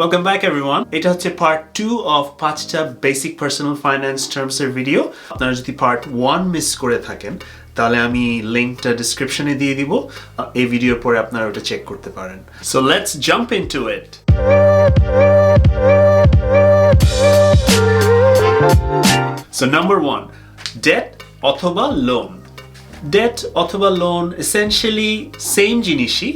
Welcome back everyone. এটা হচ্ছে part 2 of 5টা basic personal finance terms এর ভিডিও। আপনারা যদি part 1 মিস করে থাকেন তাহলে আমি লিংকটা ডেসক্রিপশনে দিয়ে দিব। এই ভিডিওর পরে আপনারা ওটা চেক করতে পারেন। So let's jump into it. So number 1, debt অথবা loan. Debt অথবা loan essentially same জিনিসই,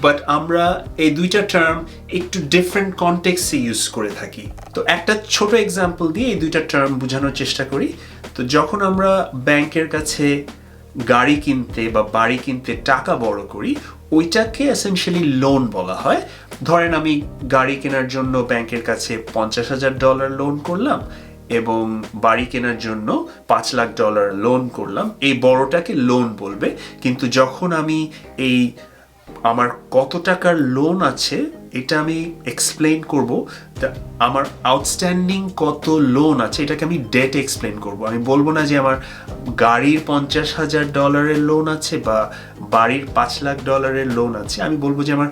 বাট আমরা এই দুইটা টার্ম একটু ডিফারেন্ট কনটেক্সটে ইউজ করে থাকি। তো একটা ছোট এক্সাম্পল দিয়ে এই দুইটা টার্ম বোঝানোর চেষ্টা করি। তো যখন আমরা ব্যাংকের কাছে গাড়ি কিনতে বা বাড়ি কিনতে টাকা বড় করি, ওইটাকে এসেনশিয়ালি লোন বলা হয়। ধরেন আমি গাড়ি কেনার জন্য ব্যাংকের কাছে $50,000 লোন করলাম এবং বাড়ি কেনার জন্য $5,00,000 লোন করলাম, এই বড়টাকে লোন বলবে। কিন্তু যখন আমি এই আমার কত টাকার লোন আছে এটা আমি এক্সপ্লেইন করব, আমার আউটস্ট্যান্ডিং কত লোন আছে এটাকে আমি ডেট এক্সপ্লেইন করব। আমি বলবো না যে আমার গাড়ির $50,000 লোন আছে বা বাড়ির $5,00,000 লোন আছে, আমি বলবো যে আমার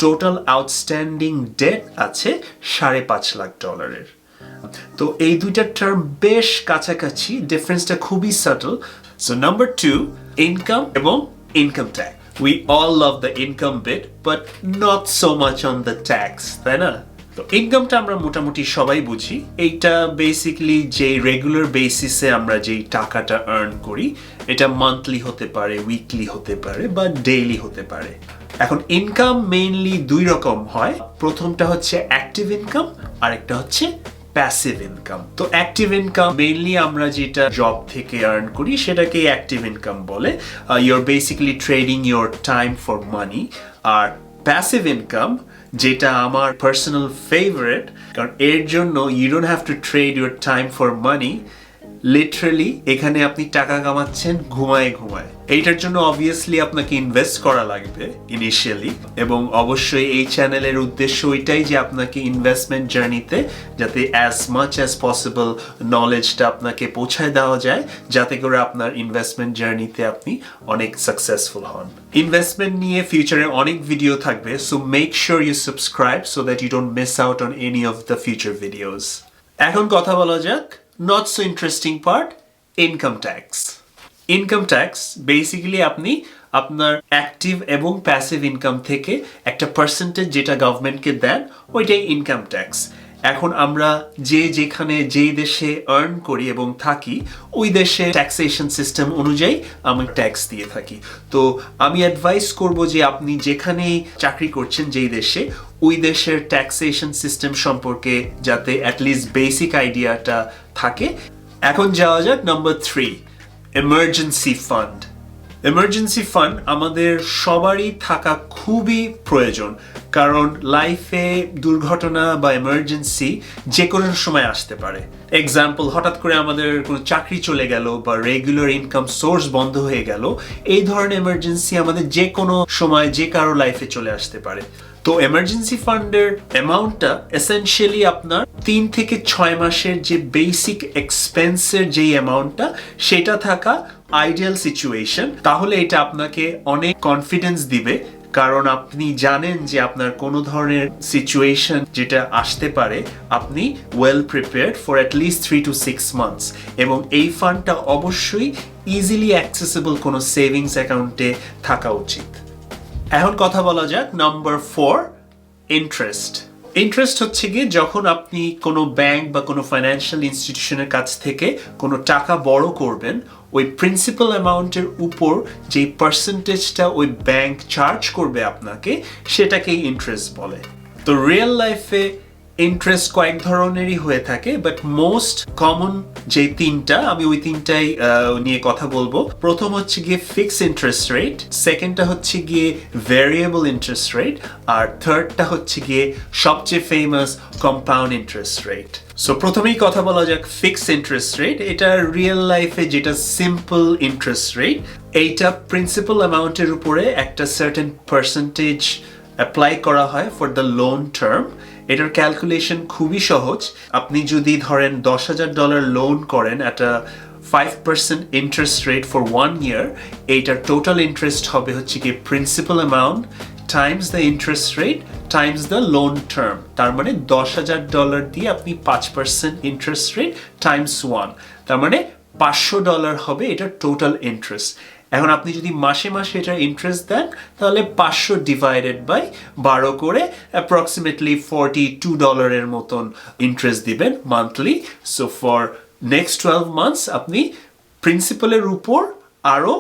টোটাল আউটস্ট্যান্ডিং ডেট আছে $5,50,000। তো এই দুইটা টার্ম বেশ কাছাকাছি, ডিফারেন্সটা খুবই সাটল। সো নাম্বার 2, ইনকাম এবং income tax. We all love the income bit, but not so much on the tax, তাই না? তো ইনকামটা আমরা মোটামুটি সবাই বুঝি। এইটা বেসিক্যালি যে রেগুলার বেসিসে আমরা যেই টাকাটা আর্ন করি, এটা মান্থলি হতে পারে, উইকলি হতে পারে বা ডেইলি হতে পারে। এখন ইনকাম মেইনলি দুই রকম হয়। প্রথমটা হচ্ছে অ্যাক্টিভ ইনকাম, আরেকটা হচ্ছে প্যাসিভ ইনকাম। তো অ্যাক্টিভ ইনকাম মেইনলি আমরা যেটা জব থেকে আর্ন করি সেটাকে অ্যাক্টিভ ইনকাম বলে। You're basically trading your time for money. আর প্যাসিভ ইনকাম যেটা আমার পার্সোনাল ফেভারিট, কারণ এর জন্য you don't have to trade your time for money. Literally এখানে আপনি টাকা কামাচ্ছেন ঘুমায় ঘুমায়। এইটার জন্য অবভিয়াসলি আপনাকে ইনভেস্ট করা লাগবে ইনিশিয়ালি, এবং অবশ্যই এই চ্যানেলের উদ্দেশ্য ওইটাই যে আপনাকে ইনভেস্টমেন্ট জার্নিতে যাতে অ্যাজ মাচ অ্যাজ পসিবল নলেজটা আপনাকে পৌঁছায় দেওয়া যায়, যাতে করে আপনার ইনভেস্টমেন্ট জার্নিতে আপনি অনেক সাকসেসফুল হন। ইনভেস্টমেন্ট নিয়ে ফিউচারে অনেক ভিডিও থাকবে, so make sure you subscribe so that you don't miss out on any of the future videos. এখন কথা বলা যাক not so interesting part, income tax. Income tax basically আপনি আপনার অ্যাক্টিভ এবং প্যাসিভ ইনকাম থেকে একটা পার্সেন্টেজ যেটা গভর্নমেন্টকে দেন, ওইটাই ইনকাম ট্যাক্স। এখন আমরা যেখানে যেই দেশে আর্ন করি এবং থাকি, ওই দেশে ট্যাক্সেশন সিস্টেম অনুযায়ী আমি ট্যাক্স দিয়ে থাকি। তো আমি অ্যাডভাইস করব যে আপনি যেখানেই চাকরি করছেন যেই দেশে, ওই দেশের ট্যাক্সেশন সিস্টেম সম্পর্কে যাতে অ্যাটলিস্ট বেসিক আইডিয়াটা থাকে। এখন যাওয়া যাক number 3, emergency fund. Emergency fund আমাদের সবারই থাকা খুবই প্রয়োজন, কারণ লাইফে দুর্ঘটনা বা এমার্জেন্সি যে কোনো সময় আসতে পারে। এক্সাম্পল, হঠাৎ করে আমাদের কোনো চাকরি চলে গেল বা রেগুলার ইনকাম সোর্স বন্ধ হয়ে গেল, এই ধরনের এমার্জেন্সি আমাদের যে কোনো সময় যে কারো লাইফে চলে আসতে পারে। তো এমার্জেন্সি ফান্ডের অ্যামাউন্টটা এসেনশিয়ালি আপনার 3 থেকে 6 মাসের যে বেসিক এক্সপেন্সের যেই অ্যামাউন্টটা, সেটা থাকা আইডিয়াল সিচুয়েশন। তাহলে এটা আপনাকে অনেক কনফিডেন্স দিবে, কারণ আপনি জানেন যে আপনার কোনো ধরনের সিচুয়েশন যেটা আসতে পারে, আপনি well prepared for at least 3 to 6 months. এবং এই ফান্ডটা অবশ্যই ইজিলি অ্যাক্সেসিবল কোনো সেভিংস অ্যাকাউন্টে থাকা উচিত। এখন কথা বলা যাক নাম্বার 4, ইন্টারেস্ট। ইন্টারেস্ট হচ্ছে গিয়ে যখন আপনি কোনো ব্যাংক বা কোনো ফাইন্যান্সিয়াল ইনস্টিটিউশনের কাছ থেকে কোনো টাকা বড় করবেন, ওই প্রিন্সিপাল অ্যামাউন্টের উপর যেই পার্সেন্টেজটা ওই ব্যাংক চার্জ করবে আপনাকে, সেটাকেই ইন্টারেস্ট বলে। তো রিয়েল লাইফে ইন্টারেস্ট কয়েক ধরনেরই হয়ে থাকে, বাট মোস্ট কমন যে তিনটা, আমি ওই তিনটাই নিয়ে কথা বলবো। প্রথম হচ্ছে গিয়ে ফিক্স ইন্টারেস্ট রেট, সেকেন্ডটা হচ্ছে গিয়ে ভ্যারিয়েবল ইন্টারেস্ট রেট, আর থার্ডটা হচ্ছে গিয়ে সবচেয়ে famous compound interest rate. So প্রথমেই কথা বলা যাক ফিক্স ইন্টারেস্ট রেট। এটা রিয়েল লাইফে যেটা সিম্পল ইন্টারেস্ট রেট, এইটা প্রিন্সিপাল অ্যামাউন্টের উপরে একটা সার্টেন পার্সেন্টেজ অ্যাপ্লাই করা হয় ফর দ্য লোন টার্ম। এটার ক্যালকুলেশন খুবই সহজ। আপনি যদি ধরেন $10,000 লোন করেন at a 5% interest rate for 1 year, এইটার টোটাল ইন্টারেস্ট হবে হচ্ছে কি principal amount times the interest rate times the loan term, তার মানে $10,000 দিয়ে আপনি 5% interest rate times 1, তার মানে $500 হবে এটা টোটাল ইন্টারেস্ট। এখন আপনি যদি মাসে মাসে এটার ইন্টারেস্ট দেন তাহলে 500 ডিভাইডেড বাই 12 করে অ্যাপ্রক্সিমেটলি $42 এর মতন ইন্টারেস্ট দিবেন monthly. So for next 12 months আপনি প্রিন্সিপালের উপর আরো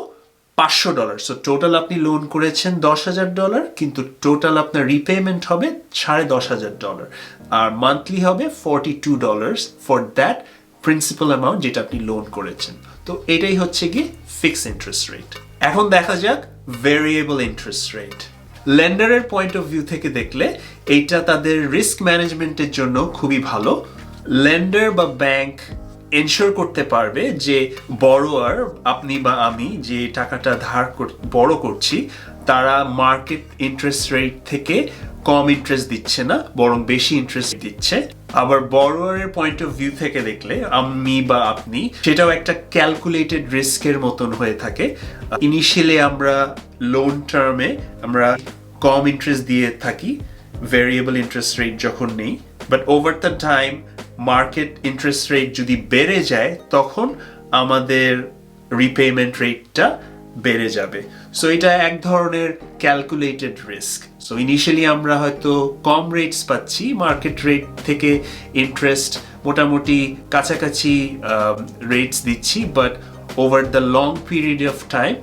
$500। সো টোটাল আপনি লোন করেছেন $10,000, কিন্তু টোটাল আপনার রিপেমেন্ট হবে $10,500 আর মান্থলি হবে $42 ফর দ্যাট প্রিন্সিপাল অ্যামাউন্ট যেটা আপনি লোন করেছেন। তো এটাই হচ্ছে কি ফিক্সড ইন্টারেস্ট রেট। এখন দেখা যাক ভেরিয়েবল ইন্টারেস্ট রেট। লেন্ডারের পয়েন্ট অফ ভিউ থেকে দেখলে এইটা তাদের রিস্ক ম্যানেজমেন্টের জন্য খুবই ভালো। লেন্ডার বা ব্যাংক এনশিওর করতে পারবে যে বড়োয়ার, আপনি বা আমি যে টাকাটা বড় করছি তারা মার্কেট ইন্টারেস্ট রেট থেকে কম ইন্টারেস্ট দিচ্ছে না, বরং বেশি ইন্টারেস্ট দিচ্ছে। আবার বড়োয়ারের পয়েন্ট অফ ভিউ থেকে দেখলে আমি বা আপনি সেটাও একটা ক্যালকুলেটেড রিস্কের মতন হয়ে থাকে। ইনিশিয়ালি আমরা লোন টার্মে আমরা কম ইন্টারেস্ট দিয়ে থাকি ভেরিয়েবল ইন্টারেস্ট রেট যখন নেই, but over the time market interest rate যদি বেড়ে যায় তখন আমাদের রিপেমেন্ট রেটটা বেড়ে যাবে। সো এটা এক ধরনের ক্যালকুলেটেড রিস্ক। সো ইনিশিয়ালি আমরা হয়তো কম রেটস পাচ্ছি মার্কেট রেট থেকে, ইন্টারেস্ট মোটামুটি কাছাকাছি রেটস দিচ্ছি, but over the long period of time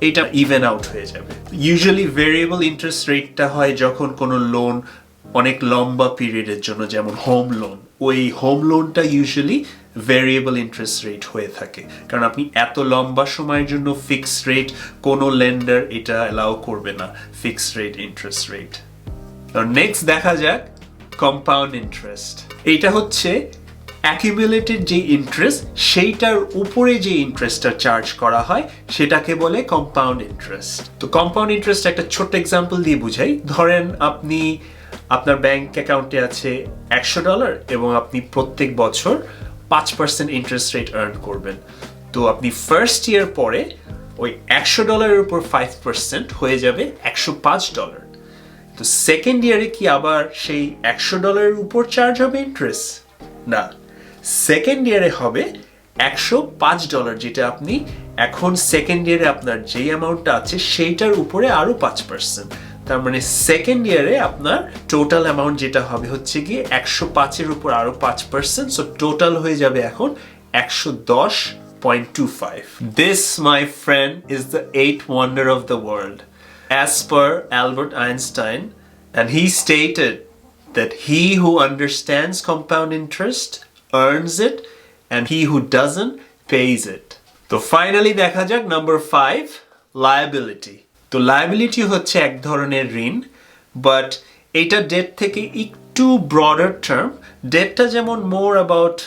এটা ইভেন আউট হয়ে যাবে। ইউজুয়ালি ভেরিয়েবল ইন্টারেস্ট রেটটা হয় যখন কোনো লোন অনেক লম্বা পিরিয়ডের জন্য, যেমন হোম লোন, ওই হোম লোনটা ইউজুয়ালি ভেরিয়েবল ইন্টারেস্ট রেট হয়ে থাকে, কারণ আপনি এত লম্বা সময়ের জন্য ফিক্সড রেট কোনো লেন্ডার এটা অ্যালাউ করবে না, fixed rate interest rate. Next দেখা যাক কম্পাউন্ড ইন্টারেস্ট। এইটা হচ্ছে অ্যাকিউমুলেটেড যে ইন্টারেস্ট সেইটার উপরে যে ইন্টারেস্টটা চার্জ করা হয় সেটাকে বলে কম্পাউন্ড ইন্টারেস্ট। তো কম্পাউন্ড ইন্টারেস্ট একটা ছোট্ট এক্সাম্পল দিয়ে বুঝাই। ধরেন আপনি আপনার ব্যাংক অ্যাকাউন্টে আছে $100 এবং আপনি প্রত্যেক বছর 5% ইন্টারেস্ট রেট আর্ন করবেন। তো আপনি ফার্স্ট ইয়ার পরে ওই $100 উপর 5% হয়ে যাবে $105। তো সেকেন্ড ইয়ারে কি আবার সেই $100 উপর চার্জ হবে ইন্টারেস্ট? না, সেকেন্ড ইয়ারে হবে $105, যেটা আপনি এখন সেকেন্ড ইয়ারে আপনার যে অ্যামাউন্টটা আছে সেইটার উপরে আরো 5%। তার মানে সেকেন্ড ইয়ারে আপনার টোটাল অ্যামাউন্ট যেটা হবে হচ্ছে গিয়ে 105-এর উপর আরো 5%, সো টোটাল হয়ে যাবে এখন 110.25. This, my friend, is the eighth wonder of the world. As per Albert Einstein, and he stated that he who understands compound interest earns it, and he who doesn't pays it. তো finally দেখা যাক number 5, liability. তো liability হচ্ছে এক ধরনের ঋণ, but এটা date থেকে একটু ব্রডার টার্ম। ডেটটা যেমন মোর অ্যাবাউট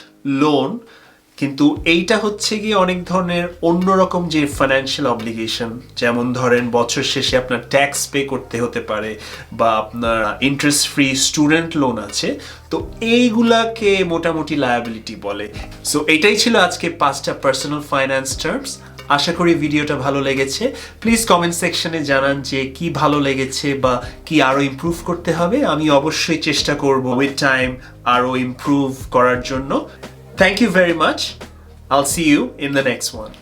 লোন, কিন্তু এইটা হচ্ছে গিয়ে অনেক ধরনের অন্যরকম যে ফাইন্যান্সিয়াল অব্লিগেশন, যেমন ধরেন বছর শেষে আপনার ট্যাক্স পে করতে হতে পারে, বা আপনার ইন্টারেস্ট ফ্রি স্টুডেন্ট লোন আছে। তো এইগুলাকে মোটামুটি লায়াবিলিটি বলে। সো এটাই ছিল আজকে 5টা পার্সোনাল ফাইন্যান্স টার্মস। আশা করি ভিডিওটা ভালো লেগেছে। প্লিজ কমেন্ট সেকশনে জানান যে কি ভালো লেগেছে বা কি আরো ইমপ্রুভ করতে হবে। আমি অবশ্যই চেষ্টা করব উইথ টাইম আরো ইমপ্রুভ করার জন্য। Thank you very much. I'll see you in the next one.